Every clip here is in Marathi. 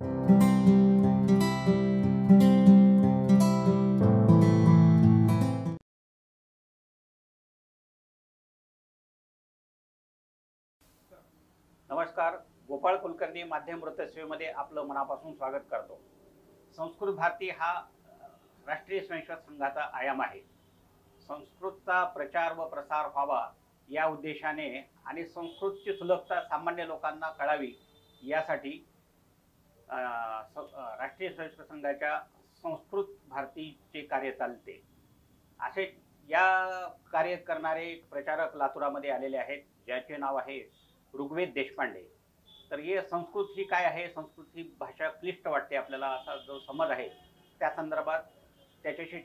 नमस्कार, गोपाळ कुलकर्णी माध्यम वृत्तसेवेमध्ये आपलं मनापासून स्वागत करतो। संस्कृत भारती हा राष्ट्रीय स्वयंसेवक संघाचा आयाम आहे। संस्कृतचा प्रचार व प्रसार व्हावा या उद्देशाने आणि संस्कृतची सुलभता सामान्य लोकांना कळावी यासाठी राष्ट्रीय स्वयंसेवक संघाच्या संस्कृत भारतीचे कार्य चालते। असे या कार्य करणारे प्रचारक लातूरामध्ये आलेले आहेत, ज्याचे नाव आहे ऋग्वेद देशपांडे। तर हे संस्कृत ही काय आहे, संस्कृत ही भाषा क्लिष्ट वाटते आपल्याला असा जो समज आहे, त्या संदर्भात त्याच्याशी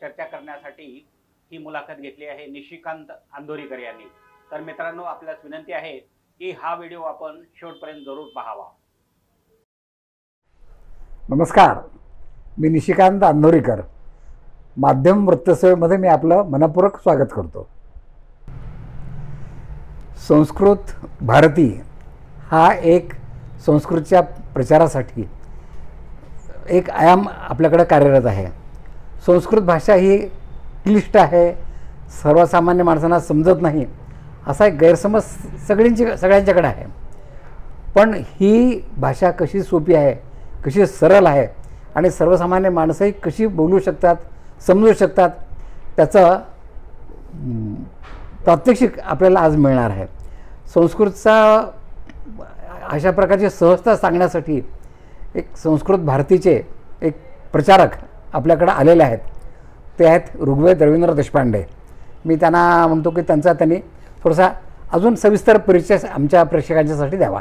चर्चा करण्यासाठी ही मुलाखत घेतली आहे निशिकांत अंदोरीकर यांनी। तर मित्रांनो, आपल्यास विनंती आहे की हा व्हिडिओ आपण शेवटपर्यंत जरूर पाहावा। नमस्कार, मी निशिकांत अंदोरीकर, माध्यम वृत्तसेवेमध्ये मी आपलं मनपूर्वक स्वागत करतो। संस्कृत भारती हा एक संस्कृतच्या प्रचारासाठी एक आयाम आपल्याकडे कार्यरत आहे। संस्कृत भाषा ही क्लिष्ट आहे, सर्वसामान्य माणसांना समजत नाही असा एक गैरसमज सगळ्यांच्याकडे आहे। पण ही भाषा कशी सोपी आहे, कशी सरळ आहे आणि सर्वसामान्य माणसंही कशी बोलू शकतात, समजू शकतात, त्याचं प्रात्यक्षिक आपल्याला आज मिळणार आहे। संस्कृतचा अशा प्रकारची सहजता सांगण्यासाठी एक संस्कृत भारतीचे एक प्रचारक आपल्याकडे आलेले आहेत। ते आहेत ऋग्वेद रवींद्र देशपांडे। मी त्यांना म्हणतो की त्यांनी थोडासा अजून सविस्तर परिचय आमच्या प्रेक्षकांच्यासाठी द्यावा।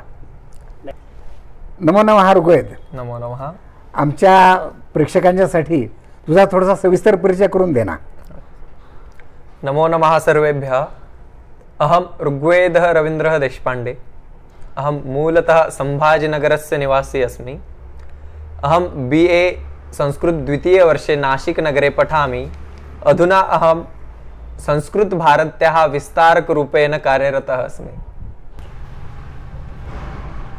नमो नमः ऋग्वेद। नमो नमः। आमच्या प्रेक्षकांच्यासाठी तुझा थोडासा सविस्तर परिचय करून दे ना। नमो नमः सर्वेभ्यः। अहम ऋग्वेदः रवीन्द्रः देशपांडे। अहम मूलतः संभाजीनगरस्य निवासी अस्मि। अहम BA संस्कृत द्वितीयवर्षे नाशिकनगरे पठामि। अधुना अहम संस्कृत भारत्याः विस्तारकरूपेण कार्यरतः अस्मि।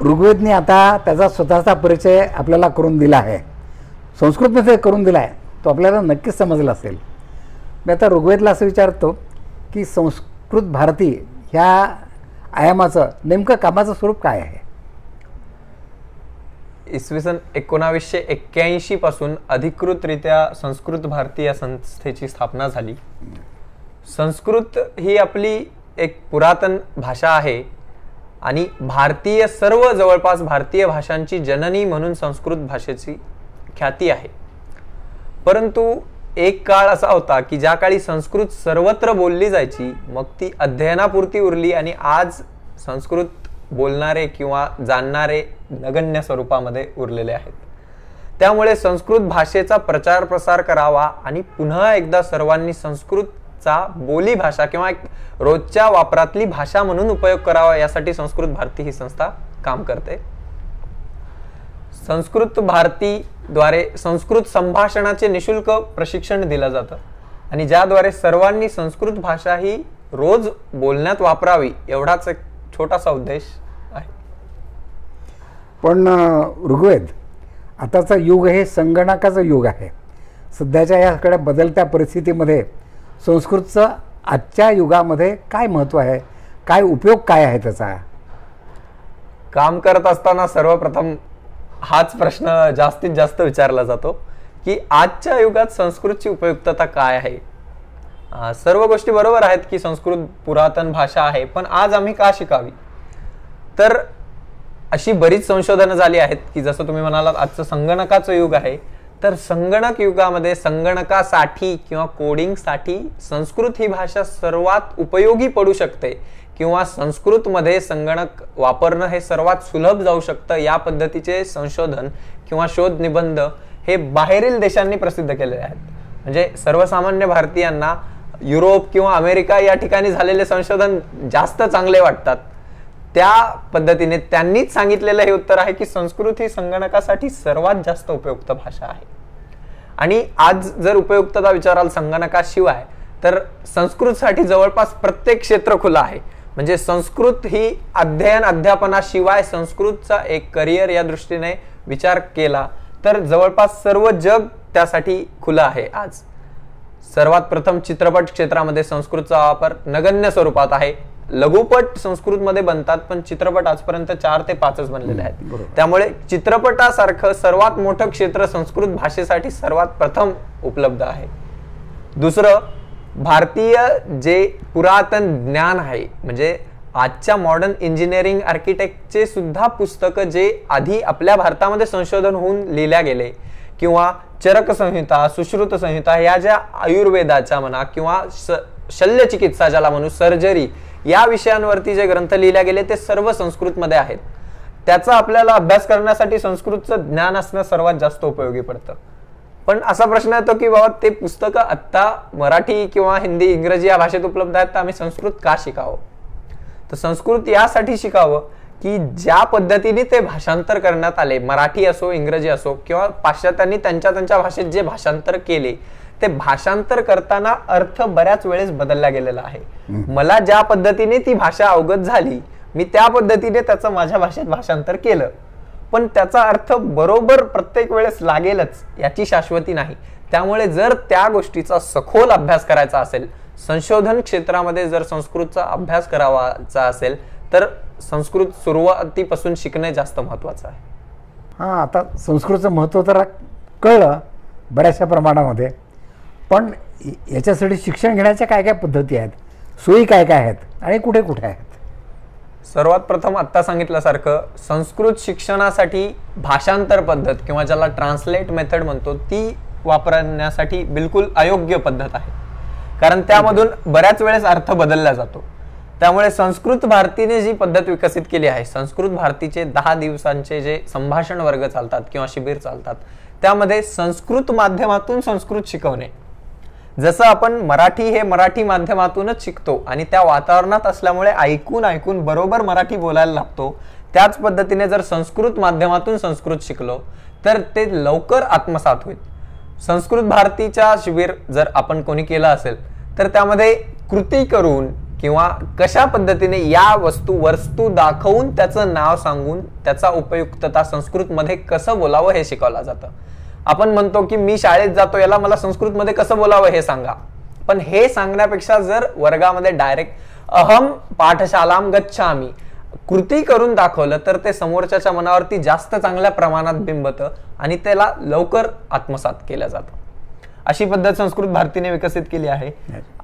ऋग्वेदने आता त्याचा स्वतःचा परिचय आपल्याला करून दिला आहे, संस्कृतमध्ये करून दिला आहे, तो आपल्याला नक्कीच समजला असेल। मी आता ऋग्वेदला असं विचारतो की संस्कृत भारती ह्या आयामाचं नेमकं कामाचं स्वरूप काय आहे? इसवी सन 1981 पासून अधिकृतरित्या संस्कृत भारती या संस्थेची स्थापना झाली। संस्कृत ही आपली एक पुरातन भाषा आहे आणि भारतीय जवळपास भारतीय भाषांची जननी म्हणून संस्कृत भाषेची ख्याती आहे। परंतु एक काळ असा होता की ज्या काळी संस्कृत सर्वत्र बोलली जायची, मग ती अध्ययनापुरती उरली आणि आज संस्कृत बोलणारे किंवा जाणणारे नगण्य स्वरूपामध्ये उरलेले आहेत। त्यामुळे संस्कृत भाषेचा प्रचार प्रसार करावा आणि पुन्हा एकदा सर्वांनी संस्कृतचा बोली भाषा किंवा एक रोजच्या वापरातली भाषा म्हणून उपयोग करावा यासाठी संस्कृत भारती ही संस्था काम करते। संस्कृत भारतीद्वारे संस्कृत संभाषणाचे निशुल्क प्रशिक्षण दिलं जातं आणि ज्याद्वारे सर्वांनी संस्कृत भाषा ही रोज बोलण्यात वापरावी एवढाच एक छोटासा उद्देश आहे। पण ऋग्वेद, आताचं युग हे संगणकाचं युग आहे। सध्याच्या याकडे बदलत्या परिस्थितीमध्ये संस्कृतचं आजच्या युगामध्ये काय महत्त्व आहे, काय उपयोग काय आहे त्याचा? काम करत असताना सर्वप्रथम हाच प्रश्न जास्तीत जास्त विचारला जातो की आजच्या युगात संस्कृतची उपयुक्तता काय आहे। सर्व गोष्टी बरोबर आहेत की संस्कृत पुरातन भाषा आहे, पण आज आम्ही का शिकावी? तर अशी बरीच संशोधनं झाली आहेत की जसं तुम्ही म्हणालात आजचं संगणकाचं युग आहे, तर संगणक युगामध्ये संगणकासाठी किंवा कोडिंगसाठी संस्कृत ही भाषा सर्वात उपयोगी पडू शकते किंवा संस्कृतमध्ये संगणक वापरणं हे सर्वात सुलभ जाऊ शकतं। या पद्धतीचे संशोधन किंवा शोध निबंध हे बाहेरील देशांनी प्रसिद्ध केलेले आहेत। म्हणजे सर्वसामान्य भारतीयांना युरोप किंवा अमेरिका या ठिकाणी झालेले संशोधन जास्त चांगले वाटतात। त्या पद्धतीने त्यांनीच सांगितलेलं हे उत्तर आहे की संस्कृत ही संगणकासाठी सर्वात जास्त उपयुक्त भाषा आहे। आणि आज जर उपयुक्तता विचाराल संगणकाशिवाय, तर संस्कृतसाठी जवळपास प्रत्येक क्षेत्र खुलं आहे। म्हणजे संस्कृत ही अध्ययन अध्यापनाशिवाय संस्कृतचा एक करिअर या दृष्टीने विचार केला तर जवळपास सर्व जग त्यासाठी खुलं आहे. आज सर्वात प्रथम चित्रपट क्षेत्रामध्ये संस्कृतचा वापर नगण्य स्वरूपात आहे. लघुपट संस्कृतमध्ये बनतात पण चित्रपट आजपर्यंत 4 ते 5च बनलेले आहेत. त्यामुळे चित्रपटासारखं सर्वात मोठं क्षेत्र संस्कृत भाषेसाठी सर्वात प्रथम उपलब्ध आहे. दुसरं, भारतीय जे पुरातन ज्ञान आहे म्हणजे आजच्या मॉडर्न इंजिनिअरिंग आर्किटेक्टचे सुद्धा पुस्तकं जे आधी आपल्या भारतामध्ये संशोधन होऊन लिहिल्या गेले किंवा चरक संहिता, सुश्रुत संहिता या ज्या आयुर्वेदाच्या म्हणा किंवा शल्यचिकित्सा ज्याला म्हणू, सर्जरी या विषयांवरती जे ग्रंथ लिहिले गेले ते सर्व संस्कृतमध्ये आहेत. त्याचा आपल्याला अभ्यास करण्यासाठी संस्कृतचं ज्ञान असणं सर्वात जास्त उपयोगी पडतं. पण असा प्रश्न येतो की बाबा ते पुस्तकं आत्ता मराठी किंवा हिंदी, इंग्रजी या भाषेत उपलब्ध आहेत तर आम्ही संस्कृत का शिकावं? तर संस्कृत यासाठी शिकावं की ज्या पद्धतीने ते भाषांतर करण्यात आले, मराठी असो इंग्रजी असो किंवा पाश्चात्यांनी त्यांच्या त्यांच्या भाषेत जे भाषांतर केले ते भाषांतर करताना अर्थ बऱ्याच वेळेस बदलला गेलेला आहे. मला ज्या पद्धतीने ती भाषा अवगत झाली मी त्या पद्धतीने त्याचं माझ्या भाषेत भाषांतर केलं, पण त्याचा अर्थ बरोबर प्रत्येक वेळेस लागेलच याची शाश्वती नाही. त्यामुळे जर त्या गोष्टीचा सखोल अभ्यास करायचा असेल, संशोधन क्षेत्रामध्ये जर संस्कृतचा अभ्यास करावाचा असेल तर संस्कृत सुरुवातीपासून शिकणे जास्त महत्वाचं आहे. हां, आता संस्कृतचं महत्त्व तर कळलं बऱ्याचशा प्रमाणामध्ये, पण याच्यासाठी शिक्षण घेण्याच्या काय काय पद्धती आहेत, सोयी काय काय आहेत आणि कुठे कुठे आहेत? सर्वात प्रथम आत्ता सांगितल्यासारखं संस्कृत शिक्षणासाठी भाषांतर पद्धत किंवा ज्याला ट्रान्सलेट मेथड म्हणतो ती वापरण्यासाठी बिलकुल अयोग्य पद्धत आहे. कारण त्यामधून बऱ्याच वेळेस अर्थ बदलला जातो. त्यामुळे संस्कृत भारतीने जी पद्धत विकसित केली आहे, संस्कृत भारतीचे 10 दिवसांचे जे संभाषण वर्ग चालतात किंवा शिबिर चालतात त्यामध्ये संस्कृत माध्यमातून संस्कृत शिकवणे. जसं आपण मराठी हे मराठी माध्यमातूनच शिकतो आणि त्या वातावरणात असल्यामुळे ऐकून ऐकून बरोबर मराठी बोलायला लागतो, त्याच पद्धतीने जर संस्कृत माध्यमातून संस्कृत शिकलो तर ते लवकर आत्मसात होईल. संस्कृत भारतीच्या शिबिर जर आपण कोणी केलं असेल तर त्यामध्ये कृती करून किंवा कशा पद्धतीने या वस्तू दाखवून त्याचं नाव सांगून त्याचा उपयुक्तता संस्कृतमध्ये कसं बोलावं हे शिकवलं जातं. आपण म्हणतो की मी शाळेत जातो, याला मला संस्कृतमध्ये कसं बोलावं हे सांगा, पण हे सांगण्यापेक्षा जर वर्गामध्ये डायरेक्ट अहम पाठशालाम गच्छामी कृती करून दाखवलं तर ते समोरच्याच्या मनावरती जास्त चांगल्या प्रमाणात बिंबतं आणि त्याला लवकर आत्मसात केलं जातं. अशी पद्धत संस्कृत भारतीने विकसित केली आहे.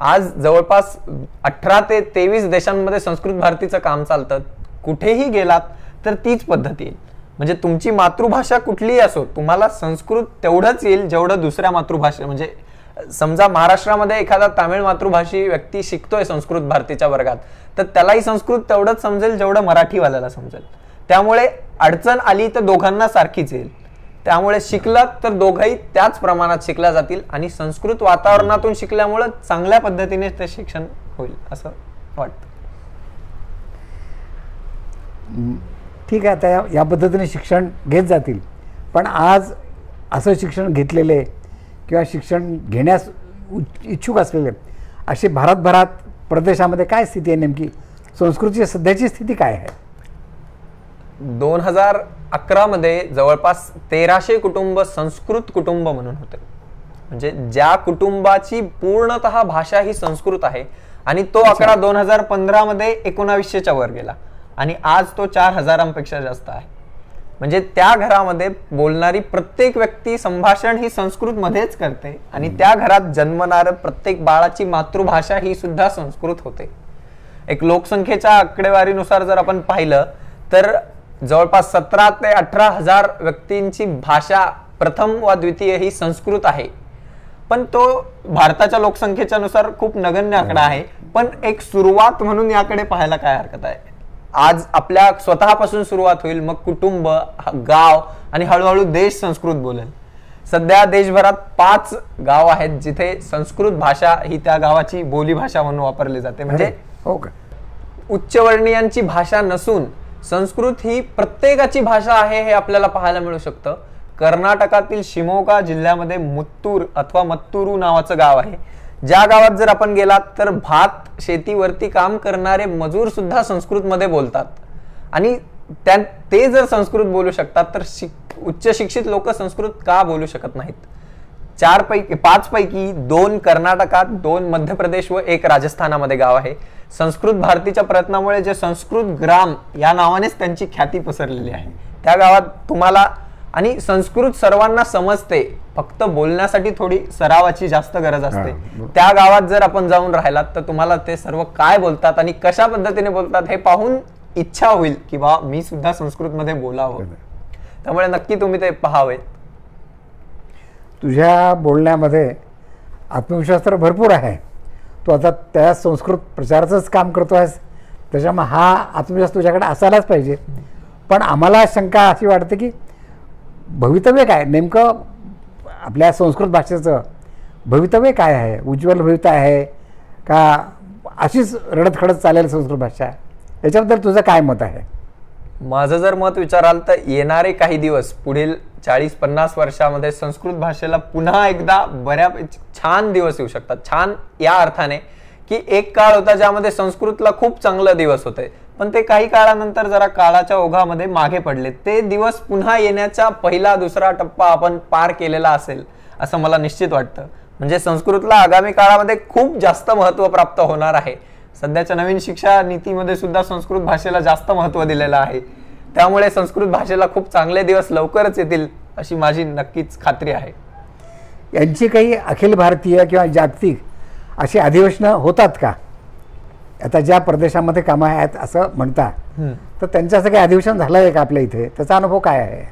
आज जवळपास 18 ते 23 देशांमध्ये संस्कृत भारतीचं काम चालतं. कुठेही गेलात तर तीच पद्धत येईल. म्हणजे तुमची मातृभाषा कुठलीही असो तुम्हाला संस्कृत तेवढंच येईल जेवढं दुसऱ्या मातृभाषा, म्हणजे समजा महाराष्ट्रामध्ये एखादा तामिळ मातृभाषी व्यक्ती शिकतोय संस्कृत भारतीच्या वर्गात तर त्यालाही संस्कृत तेवढंच समजेल जेवढं मराठीवाल्याला समजेल. त्यामुळे अडचण आली तर दोघांना सारखीच येईल. त्यामुळे शिकलात तर दोघंही त्याच प्रमाणात शिकल्या जातील आणि संस्कृत वातावरणातून शिकल्यामुळे चांगल्या पद्धतीने ते शिक्षण होईल असं वाटतं. ठीक आहे, आता या पद्धतीने शिक्षण घेत जातील, पण आज असं शिक्षण घेतलेले किंवा शिक्षण घेण्यास इच्छुक असलेले असे भारतभरात प्रदेशामध्ये काय स्थिती आहे? नेमकी संस्कृतची सध्याची स्थिती काय आहे? 2011 मध्ये जवळपास 1300 कुटुंब संस्कृत कुटुंब म्हणून होते. म्हणजे ज्या कुटुंबाची पूर्णतः भाषा ही संस्कृत आहे आणि तो आकडा 2015 मध्ये 1900च्या वर गेला आणि आज तो 4000पेक्षा जास्त आहे. म्हणजे त्या घरामध्ये बोलणारी प्रत्येक व्यक्ती संभाषण ही संस्कृत मध्येच करते आणि त्या घरात जन्मणारं प्रत्येक बाळाची मातृभाषा ही सुद्धा संस्कृत होते. एक लोकसंख्येच्या आकडेवारीनुसार जर आपण पाहिलं तर जवळपास 17 ते 18 हजार व्यक्तींची भाषा प्रथम व द्वितीय ही संस्कृत आहे. पण तो भारताच्या लोकसंख्येच्या नुसार खूप नगण्य आकडा आहे, पण एक सुरुवात म्हणून याकडे पाहायला काय हरकत आहे. आज आपल्या स्वतःपासून सुरुवात होईल, मग कुटुंब, गाव आणि हळूहळू देश संस्कृत बोलेल. सध्या देशभरात 5 गाव आहेत जिथे संस्कृत भाषा ही त्या गावाची बोली भाषा म्हणून वापरली जाते. म्हणजे उच्चवर्णीयांची भाषा नसून संस्कृत ही प्रत्येकाची भाषा आहे हे आपल्याला पाहायला मिळू शकतं. कर्नाटकातील शिमोगा जिल्ह्यामध्ये मुत्तूर अथवा मत्तुरू नावाचं गाव आहे ज्या गावात जर आपण गेलात तर भात शेतीवरती काम करणारे मजूर सुद्धा संस्कृतमध्ये बोलतात आणि ते जर संस्कृत बोलू शकतात तर उच्च शिक्षित लोक संस्कृत का बोलू शकत नाहीत? 5 पैकी 2 कर्नाटकात, 2 मध्य प्रदेश व 1 राजस्थानामध्ये गाव आहे. संस्कृत भारतीच्या प्रयत्नामुळे जे संस्कृत ग्राम या नावानेच त्यांची ख्याती पसरलेली आहे. त्या गावात तुम्हाला आणि संस्कृत सर्वांना समजते, फक्त बोलण्यासाठी थोडी सरावाची जास्त गरज असते. त्या गावात जर आपण जाऊन राहिलात तर तुम्हाला ते सर्व काय बोलतात आणि कशा पद्धतीने बोलतात हे पाहून इच्छा होईल की बा मी सुद्धा संस्कृतमध्ये बोलावं. त्यामुळे नक्की तुम्ही ते पाहावे. तुझ्या बोलण्यामध्ये आत्मविश्वास तर भरपूर आहे. तू आता त्या संस्कृत प्रचाराचंच काम करतो आहेस, त्याच्यामुळे हा आत्मविश्वास तुझ्याकडे असायलाच पाहिजे. पण आम्हाला शंका अशी वाटते की भवितव्य काय नेमकं आपल्या संस्कृत भाषेचं भवितव्य काय आहे? उज्ज्वल भवितव्य आहे का अशीच रडत खडत चालेल संस्कृत भाषा? याच्याबद्दल तुझं काय मत आहे? माझं जर मत विचाराल तर येणारे काही दिवस, पुढील 40-50 वर्षामध्ये संस्कृत भाषेला पुन्हा एकदा बऱ्यापैकी छान दिवस येऊ शकतात. छान या अर्थाने की एक काळ होता ज्यामध्ये संस्कृतला खूप चांगले दिवस होते, पण ते काही काळानंतर जरा काळाच्या ओघामध्ये मागे पडले. ते दिवस पुन्हा येण्याचा पहिला दुसरा टप्पा आपण पार केलेला असेल असं मला निश्चित वाटतं. म्हणजे संस्कृतला आगामी काळामध्ये खूप जास्त महत्त्व प्राप्त होणार आहे. सध्याच्या नवीन शिक्षा नीतीमध्ये सुद्धा संस्कृत भाषेला जास्त महत्त्व दिलेलं आहे. त्यामुळे संस्कृत भाषेला खूप चांगले दिवस लवकरच येतील अशी माझी नक्कीच खात्री आहे. यांची काही अखिल भारतीय किंवा जागतिक अशी अधिवेशनं होतात का? आता ज्या प्रदेशामध्ये कामं आहेत असं म्हणता, तर त्यांचं असं काही अधिवेशन झालं आहे का आपल्या इथे? त्याचा अनुभव काय आहे?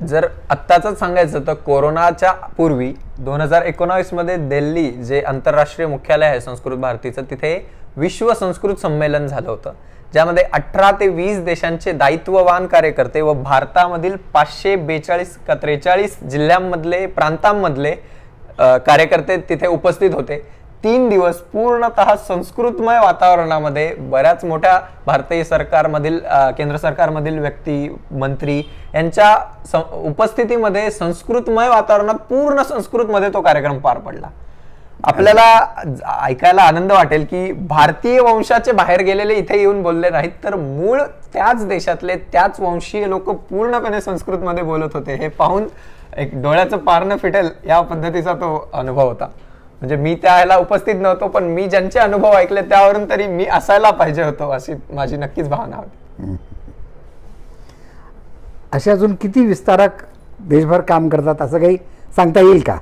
जर आत्ताच सांगायचं तर कोरोनाच्या पूर्वी 2019 मध्ये दिल्ली जे आंतरराष्ट्रीय मुख्यालय आहे संस्कृत भारतीचं, तिथे विश्व संस्कृत संमेलन झालं होतं, ज्यामध्ये 18 ते 20 देशांचे दायित्ववान कार्यकर्ते व भारतामधील 543 जिल्ह्यांमधले प्रांतांमधले कार्यकर्ते तिथे उपस्थित होते. 3 दिवस पूर्णतः संस्कृतमय वातावरणामध्ये बऱ्याच मोठ्या भारतीय सरकारमधील केंद्र सरकारमधील व्यक्ती, मंत्री यांच्या उपस्थितीमध्ये संस्कृतमय वातावरणात पूर्ण संस्कृतमध्ये तो कार्यक्रम पार पडला. आपल्याला ऐकायला आनंद वाटेल की भारतीय वंशाचे बाहेर गेलेले इथे येऊन बोलले नाहीत, तर मूळ त्याच देशातले त्याच वंशीय लोक पूर्णपणे संस्कृतमध्ये बोलत होते. हे पाहून एक डोळ्याचं पारणं फिटेल या पद्धतीचा तो अनुभव होता. म्हणजे मी त्याला उपस्थित नव्हतो, पण मी ज्यांचे अनुभव ऐकले त्यावरून तरी मी असायला पाहिजे होतो अशी माझी नक्कीच भावना होती. असे अजून किती विस्तारक देशभर काम करतात असं काही सांगता येईल का?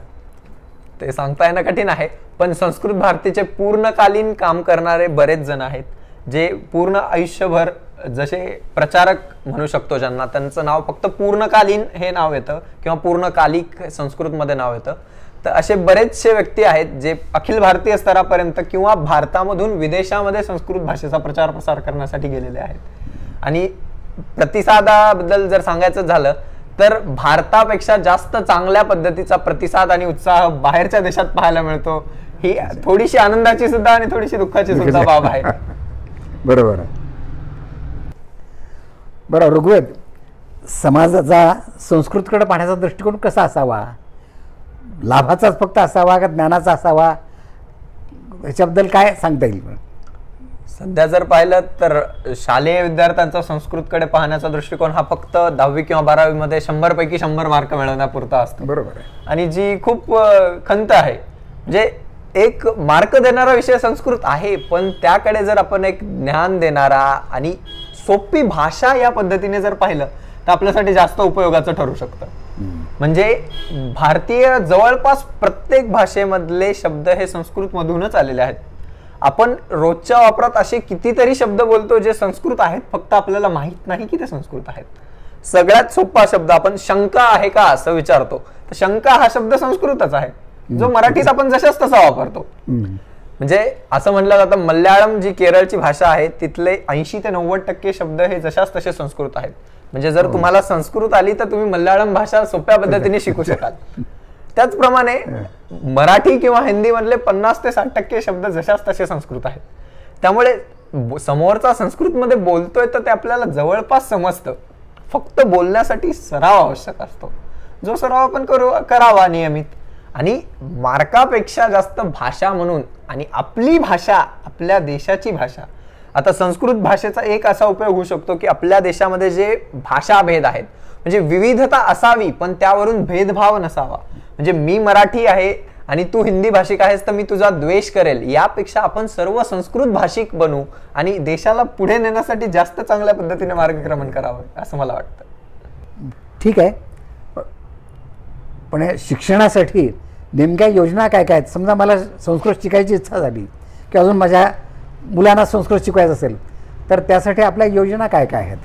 ते सांगता येणं कठीण आहे, पण संस्कृत भारतीचे पूर्णकालीन काम करणारे बरेच जण आहेत जे पूर्ण आयुष्यभर, जसे प्रचारक म्हणू शकतो ज्यांना, त्यांचं नाव फक्त पूर्णकालीन हे नाव येतं किंवा पूर्णकालिक संस्कृतमध्ये नाव येतं. तर असे बरेचसे व्यक्ती आहेत जे अखिल भारतीय स्तरापर्यंत किंवा भारतामधून विदेशामध्ये संस्कृत भाषेचा प्रचार प्रसार करण्यासाठी गेलेले आहेत. आणि प्रतिसादाबद्दल जर सांगायचं झालं तर भारतापेक्षा जास्त चांगल्या पद्धतीचा प्रतिसाद आणि उत्साह बाहेरच्या देशात पाहायला मिळतो. ही थोडीशी आनंदाची सुद्धा आणि थोडीशी दुःखाची सुद्धा बाब आहे. बरोबर. बरं ऋग्वेद, समाजाचा संस्कृतकडे पाहण्याचा दृष्टिकोन कसा असावा? लाभाचाच फक्त असावा का ज्ञानाचा असावा? याच्याबद्दल काय सांगता येईल? सध्या जर पाहिलं तर शालेय विद्यार्थ्यांचा संस्कृतकडे पाहण्याचा दृष्टिकोन हा फक्त 10वी किंवा 12वी मध्ये 100 पैकी 100 मार्क मिळवण्यापुरता असतो. बरोबर आहे. आणि जी खूप खंत आहे, म्हणजे एक मार्क देणारा विषय संस्कृत आहे, पण त्याकडे जर आपण एक ज्ञान देणारा आणि सोपी भाषा या पद्धतीने जर पाहिलं तर आपल्यासाठी जास्त उपयोगाचं ठरू शकतं. म्हणजे भारतीय जवळपास प्रत्येक भाषेमधले शब्द हे संस्कृत मधूनच आलेले आहेत. आपण रोजच्या वापरात असे कितीतरी शब्द बोलतो जे संस्कृत आहेत, फक्त आपल्याला माहित नाही की ते संस्कृत आहेत. सगळ्यात सोपा शब्द आपण शंका आहे का असं विचारतो, तर शंका हा शब्द संस्कृतच आहे, जो मराठीत आपण जशाच तसा वापरतो. म्हणजे असं म्हटलं जातं मल्याळम जी केरळची भाषा आहे तिथले 80 ते 90% शब्द हे जशाच तसे संस्कृत आहेत. म्हणजे जर तुम्हाला संस्कृत आली तर तुम्ही मल्याळम भाषा सोप्या पद्धतीने शिकू शकाल. त्याचप्रमाणे मराठी किंवा हिंदी मधले 50 ते 60% शब्द जशाच तसे संस्कृत आहेत. त्यामुळे समोरचा संस्कृतमध्ये बोलतोय तर ते आपल्याला जवळपास समजतं, फक्त बोलण्यासाठी सराव आवश्यक असतो, जो सराव आपण करावा नियमित. आणि मार्कापेक्षा जास्त भाषा म्हणून, आणि आपली भाषा, आपल्या देशाची भाषा. आता संस्कृत भाषेचा एक असा उपयोग होऊ शकतो की आपल्या देशामध्ये जे भाषा भेद आहेत, म्हणजे विविधता असावी पण त्यावरून भेदभाव नसावा. म्हणजे मी मराठी आहे आणि तू हिंदी भाषिक आहेस तर मी तुझा द्वेष करेल, यापेक्षा आपण सर्व संस्कृत भाषिक बनू आणि देशाला पुढे नेण्यासाठी जास्त चांगल्या पद्धतीने मार्गक्रमण करावं असं मला वाटतं. ठीक आहे, पण शिक्षणासाठी नेमक्या योजना काय काय आहेत? समजा मला संस्कृत शिकायची इच्छा झाली किंवा अजून माझ्या मुलांना संस्कृत शिकवायचं असेल तर त्यासाठी आपल्या योजना काय काय आहेत?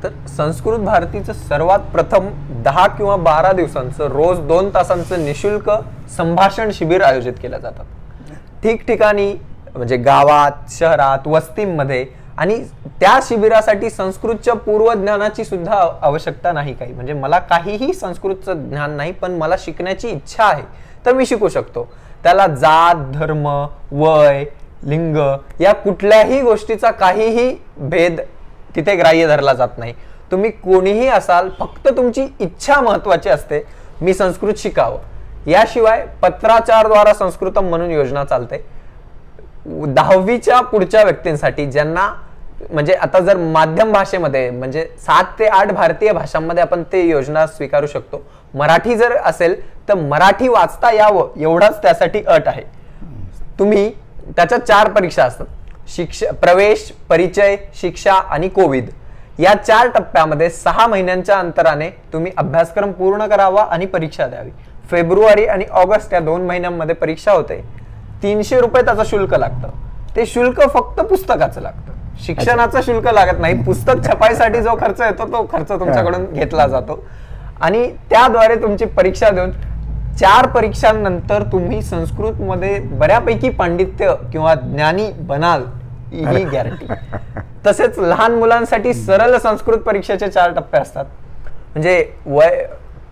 तर संस्कृत भारतीचं सर्वात प्रथम 10 किंवा 12 दिवसांचं रोज 2 तासांचं निशुल्क संभाषण शिबिर आयोजित केलं जातं ठिकठिकाणी, म्हणजे गावात, शहरात, वस्तींमध्ये. आणि त्या शिबिरासाठी संस्कृतच्या पूर्वज्ञानाची सुद्धा आवश्यकता नाही काही. म्हणजे मला काहीही संस्कृतचं ज्ञान नाही पण मला शिकण्याची इच्छा आहे तर मी शिकू शकतो. त्याला जात, धर्म, वय, लिंग या कुठल्याही गोष्टीचा काहीही भेद तिथे ग्राह्य धरला जात नाही. तुम्ही कोणीही असाल, फक्त तुमची इच्छा महत्वाची असते, मी संस्कृत शिकावं. याशिवाय पत्राचारद्वारा संस्कृतम म्हणून योजना चालते 10वीच्या पुढच्या व्यक्तींसाठी, ज्यांना म्हणजे आता जर माध्यम भाषेमध्ये म्हणजे 7 ते 8 भारतीय भाषांमध्ये आपण ते योजना स्वीकारू शकतो. मराठी जर असेल तर मराठी वाचता यावं एवढाच त्यासाठी अट आहे. तुम्ही त्याच्या 4 परीक्षा असतात, प्रवेश, परिचय, शिक्षा आणि कोविद. या 4 टप्प्यामध्ये 6 महिन्यांच्या अंतराने तुम्ही अभ्यासक्रम पूर्ण करावा आणि परीक्षा द्यावी. फेब्रुवारी आणि ऑगस्ट या 2 महिन्यांमध्ये परीक्षा होते. 300 रुपये त्याचं शुल्क लागतं. ते शुल्क फक्त पुस्तकाचं लागतं, शिक्षणाचं शुल्क लागत नाही. पुस्तक छपाईसाठी जो खर्च येतो तो खर्च तुमच्याकडून घेतला जातो आणि त्याद्वारे तुमची परीक्षा देऊन 4 परीक्षांनंतर तुम्ही संस्कृत मध्ये बऱ्यापैकी पांडित्य किंवा ज्ञानी बनाल ही गॅरंटी. तसेच लहान मुलांसाठी सरळ संस्कृत परीक्षेचे 4 टप्पे असतात. म्हणजे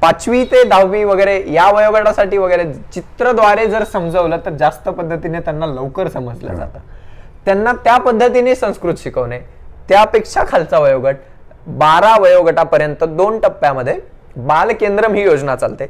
5वी ते 10वी वगैरे या वयोगटासाठी वगैरे चित्रद्वारे जर समजवलं तर जास्त पद्धतीने त्यांना लवकर समजलं जातं. त्यांना त्या पद्धतीने संस्कृत शिकवणे. त्यापेक्षा खालचा वयोगट 12 वयोगटापर्यंत 2 टप्प्यामध्ये बालकेंद्रम ही योजना चालते.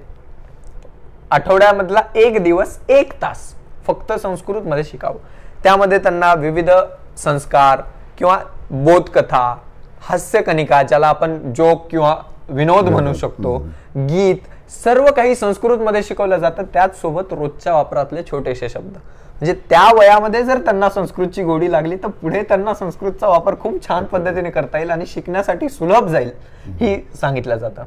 आठवड्यामधला 1 दिवस 1 तास फक्त संस्कृत मध्ये शिकावं. त्यामध्ये त्यांना विविध संस्कार किंवा बोधकथा, हास्यकनिका, ज्याला आपण जोक किंवा विनोद म्हणू शकतो, गीत, सर्व काही संस्कृत मध्ये शिकवलं जातं. त्याच सोबत रोजच्या वापरातले छोटेसे शब्द. म्हणजे त्या वयामध्ये जर त्यांना संस्कृतची गोडी लागली तर पुढे त्यांना संस्कृतचा वापर खूप छान पद्धतीने करता येईल आणि शिकण्यासाठी सुलभ जाईल ही सांगितलं जातं.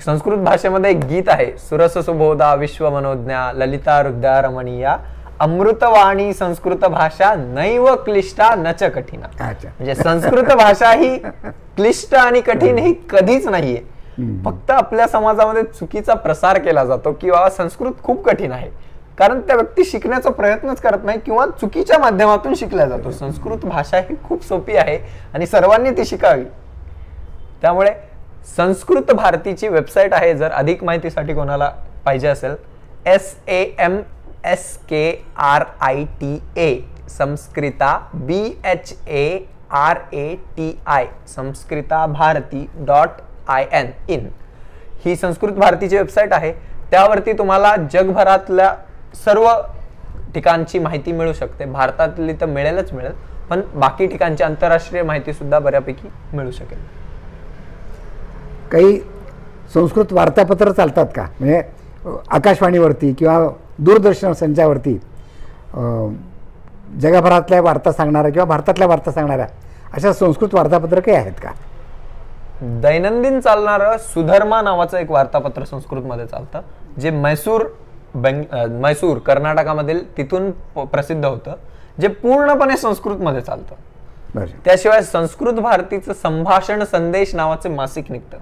संस्कृत भाषेमध्ये एक गीत आहे, सुरस सुबोधा विश्व मनोज्ञा ललिता हृदया रमणीया अमृतवाणी संस्कृत भाषा नैव क्लिष्टा नच कठीणा. म्हणजे संस्कृत भाषा ही क्लिष्ट आणि कठीण ही कधीच नाहीये. फक्त आपल्या समाजामध्ये चुकीचा प्रसार केला जातो की बाबा संस्कृत खूप कठीण आहे, कारण त्या व्यक्ती शिकण्याचा प्रयत्नच करत नाही किंवा चुकीच्या माध्यमातून शिकला जातो. संस्कृत भाषा ही खूप सोपी आहे आणि सर्वांनी ती शिकावी. त्यामुळे संस्कृत भारतीची वेबसाईट आहे, जर अधिक माहितीसाठी कोणाला पाहिजे असेल, SAMSKRITA संस्कृता BHARATI संस्कृता भारती.in ही संस्कृत भारतीची वेबसाईट आहे. त्यावरती तुम्हाला जगभरातल्या सर्व ठिकाणची माहिती मिळू शकते. भारतातली तर मिळेलच मिळेल, पण बाकी ठिकाणची आंतरराष्ट्रीय माहिती सुद्धा बऱ्यापैकी मिळू शकेल. काही संस्कृत वार्तापत्र चालतात का? म्हणजे आकाशवाणीवरती किंवा दूरदर्शन संचावरती जगभरातल्या वार्ता सांगणाऱ्या किंवा भारतातल्या वार्ता सांगणाऱ्या अशा संस्कृत वार्तापत्र काही आहेत का? दैनंदिन चालणारं सुधर्मा नावाचं एक वार्तापत्र संस्कृतमध्ये चालतं, जे मैसूर कर्नाटकामधील तिथून प्रसिद्ध होतं, जे पूर्णपणे संस्कृतमध्ये चालतं. त्याशिवाय संस्कृत भारतीचं संभाषण संदेश नावाचे मासिक निघतं,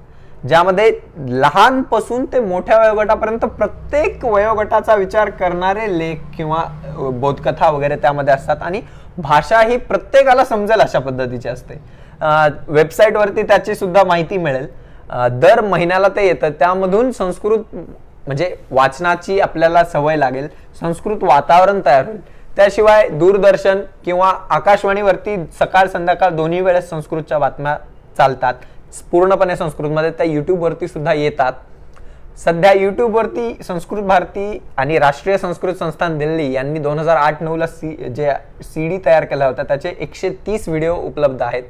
ज्यामध्ये लहानपासून ते मोठ्या वयोगटापर्यंत प्रत्येक वयोगटाचा विचार करणारे लेख किंवा बोधकथा वगैरे त्यामध्ये असतात आणि भाषा ही प्रत्येकाला समजेल अशा पद्धतीची असते. वेबसाईटवरती त्याची सुद्धा माहिती मिळेल. दर महिन्याला ते येतं. त्यामधून संस्कृत म्हणजे वाचनाची आपल्याला सवय लागेल, संस्कृत वातावरण तयार होईल. त्याशिवाय दूरदर्शन किंवा आकाशवाणीवरती सकाळ संध्याकाळ दोन्ही वेळेस संस्कृतच्या बातम्या चालतात पूर्णपणे संस्कृतमध्ये. त्या युट्यूबवरती सुद्धा येतात. सध्या युट्यूबवरती संस्कृत भारती आणि राष्ट्रीय संस्कृत संस्थान दिल्ली यांनी 2008-9ला जे CD तयार केला होता त्याचे 130 व्हिडिओ उपलब्ध आहेत.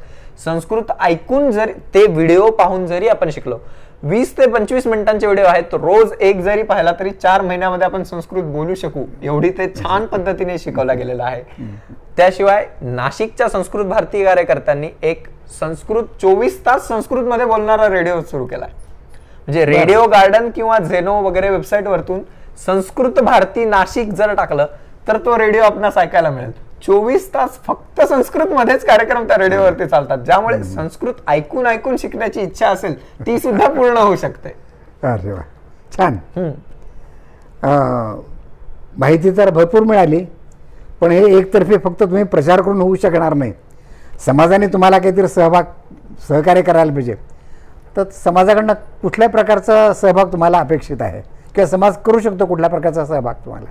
संस्कृत ऐकून जर ते व्हिडिओ पाहून जरी आपण शिकलो, 20 ते 25 मिनिटांचे व्हिडिओ आहेत, रोज एक जरी पाहिला तरी 4 महिन्यामध्ये आपण संस्कृत बोलू शकू एवढी ते छान पद्धतीने शिकवला गेलेला आहे. त्याशिवाय नाशिकच्या संस्कृत भारती कार्यकर्त्यांनी एक संस्कृत 24 तास संस्कृत मध्ये बोलणारा रेडिओ सुरू केलाय. म्हणजे रेडिओ गार्डन किंवा झेनो वगैरे वेबसाईट वरतून संस्कृत भारती नाशिक जर टाकलं तर तो रेडिओ आपणास ऐकायला मिळेल. 24 तास फक्त संस्कृत मध्येच कार्यक्रम त्या रेडिओवरती चालतात, ज्यामुळे संस्कृत ऐकून ऐकून शिकण्याची इच्छा असेल ती सुद्धा पूर्ण होऊ शकते. अरे वा, छान. माहिती तर भरपूर मिळाली, पण हे एकतर्फी फक्त तुम्ही प्रचार करून होऊ शकणार नाही. समाजाने तुम्हाला काहीतरी सहकार्य करायला पाहिजे. तर समाजाकडनं कुठल्या प्रकारचा सहभाग तुम्हाला अपेक्षित आहे, किंवा समाज करू शकतो कुठल्या प्रकारचा सहभाग तुम्हाला?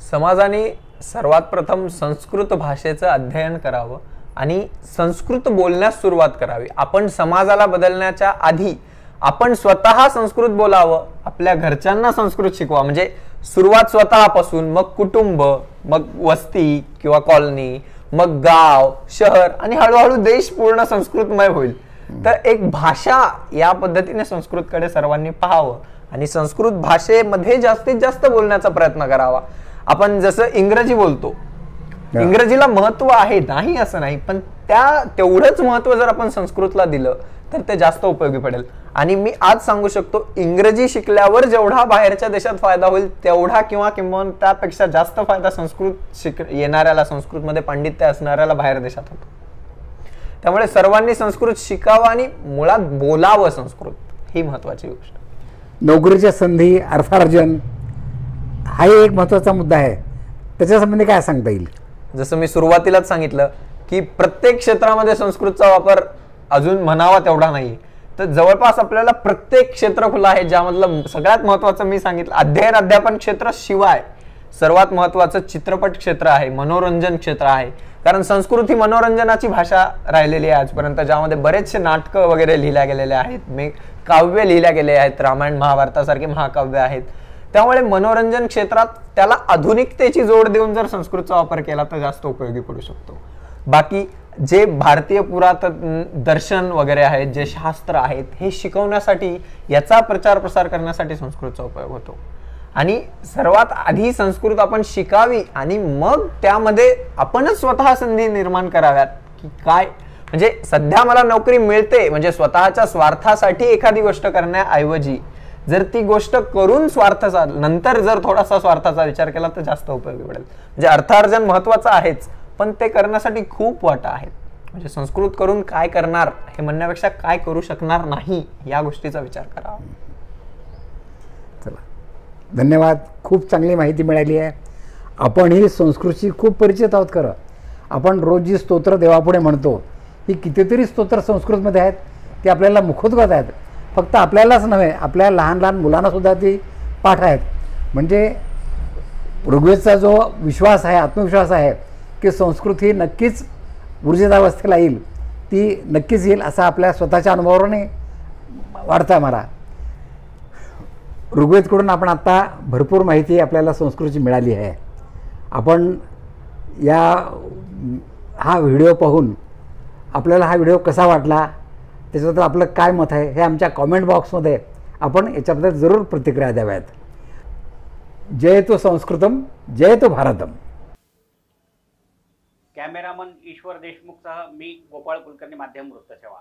समाजाने सर्वात प्रथम संस्कृत भाषेचं अध्ययन करावं आणि संस्कृत बोलण्यास सुरुवात करावी. आपण समाजाला बदलण्याच्या आधी आपण स्वतः संस्कृत बोलावं, आपल्या घरच्यांना संस्कृत शिकवा. म्हणजे सुरुवात स्वतःपासून, मग कुटुंब, मग वस्ती किंवा कॉलनी, मग गाव, शहर आणि हळूहळू देश पूर्ण संस्कृतमय होईल. तर एक भाषा या पद्धतीने संस्कृतकडे सर्वांनी पाहावं आणि संस्कृत भाषेमध्ये जास्तीत जास्त बोलण्याचा प्रयत्न करावा. आपण जसं इंग्रजी बोलतो, इंग्रजीला महत्व आहे नाही असं नाही, पण तेवढंच महत्व जर आपण संस्कृतला दिलं तर ते जास्त उपयोगी पडेल. आणि मी आज सांगू शकतो, इंग्रजी शिकल्यावर जेवढा बाहेरच्या देशात फायदा होईल तेवढा किंवा किंवा त्यापेक्षा जास्त फायदा संस्कृत येणाऱ्याला, संस्कृतमध्ये पांडित्य असणाऱ्याला बाहेर देशात होतो. त्यामुळे सर्वांनी संस्कृत शिकावं आणि मुळात बोलावं संस्कृत, ही महत्वाची गोष्ट. नोकरीच्या संधी, अर्थार्जन हाही एक महत्वाचा मुद्दा आहे. त्याच्या संबंधी काय सांगता येईल? जसं मी सुरुवातीलाच सांगितलं की प्रत्येक क्षेत्रामध्ये संस्कृतचा वापर अजून म्हणावा तेवढा नाही. तर जवळपास आपल्याला प्रत्येक क्षेत्र खुलं आहे, ज्यामधलं सगळ्यात महत्वाचं मी सांगितलं अध्ययन अध्यापन क्षेत्र शिवाय सर्वात महत्वाचं चित्रपट क्षेत्र आहे, मनोरंजन क्षेत्र आहे. कारण संस्कृत ही मनोरंजनाची भाषा राहिलेली आहे आजपर्यंत, ज्यामध्ये बरेचसे नाटकं वगैरे लिहिल्या गेलेले आहेत, काव्य लिहिल्या गेले आहेत, रामायण महाभारतासारखे महाकाव्य आहेत. त्यामुळे मनोरंजन क्षेत्रात त्याला आधुनिकतेची जोड देऊन जर संस्कृतचा वापर केला तर जास्त उपयोगी पडू शकतो. बाकी जे भारतीय पुरातन दर्शन वगैरे आहेत, जे शास्त्र आहेत, हे शिकवण्यासाठी, याचा प्रचार प्रसार करण्यासाठी संस्कृतचा उपयोग होतो. आणि सर्वात आधी संस्कृत आपण शिकावी आणि मग त्यामध्ये आपणच स्वतः संधी निर्माण कराव्यात. की काय म्हणजे सध्या मला नोकरी मिळते म्हणजे स्वतःच्या स्वार्थासाठी एखादी गोष्ट करण्याऐवजी जर ती गोष्ट करून नंतर जर थोडासा स्वार्थाचा विचार केला तर जास्त उपयोगी पडेल. म्हणजे अर्थार्जन महत्वाचं आहेच, पण ते करण्यासाठी खूप वाटा आहेत. म्हणजे संस्कृत करून काय करणार हे म्हणण्यापेक्षा काय करू शकणार नाही या गोष्टीचा विचार करावा. चला, धन्यवाद. खूप चांगली माहिती मिळाली आहे. आपण ही संस्कृतशी खूप परिचित आहोत. खरं आपण रोज जी स्तोत्र देवापुढे म्हणतो, ही कितीतरी स्तोत्र संस्कृतमध्ये आहेत. ती आपल्याला मुखोद्गत आहेत. फक्त आपल्यालाच नव्हे, आपल्या लहान लहान मुलांनासुद्धा ती पाठ आहेत. म्हणजे ऋग्वेदचा जो विश्वास आहे, आत्मविश्वास आहे की संस्कृत ही नक्कीच ऊर्जितावस्थेला येईल, ती नक्कीच येईल असं आपल्या स्वतःच्या अनुभवावरून वाटतं मला. ऋग्वेदकडून आपण आता भरपूर माहिती आपल्याला संस्कृतची मिळाली आहे. आपण हा व्हिडिओ पाहून आपल्याला हा व्हिडिओ कसा वाटला, त्याच्याबद्दल आपलं काय मत आहे हे आमच्या कॉमेंट बॉक्समध्ये आपण याच्याबद्दल जरूर प्रतिक्रिया द्याव्यात. जयतु संस्कृतम, जयतु भारतम. कॅमेरामन ईश्वर देशमुखसह मी गोपाळ कुलकर्णी, माध्यम वृत्तसेवा.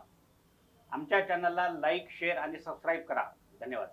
आमच्या चॅनलला लाईक, शेअर आणि सबस्क्राईब करा. धन्यवाद.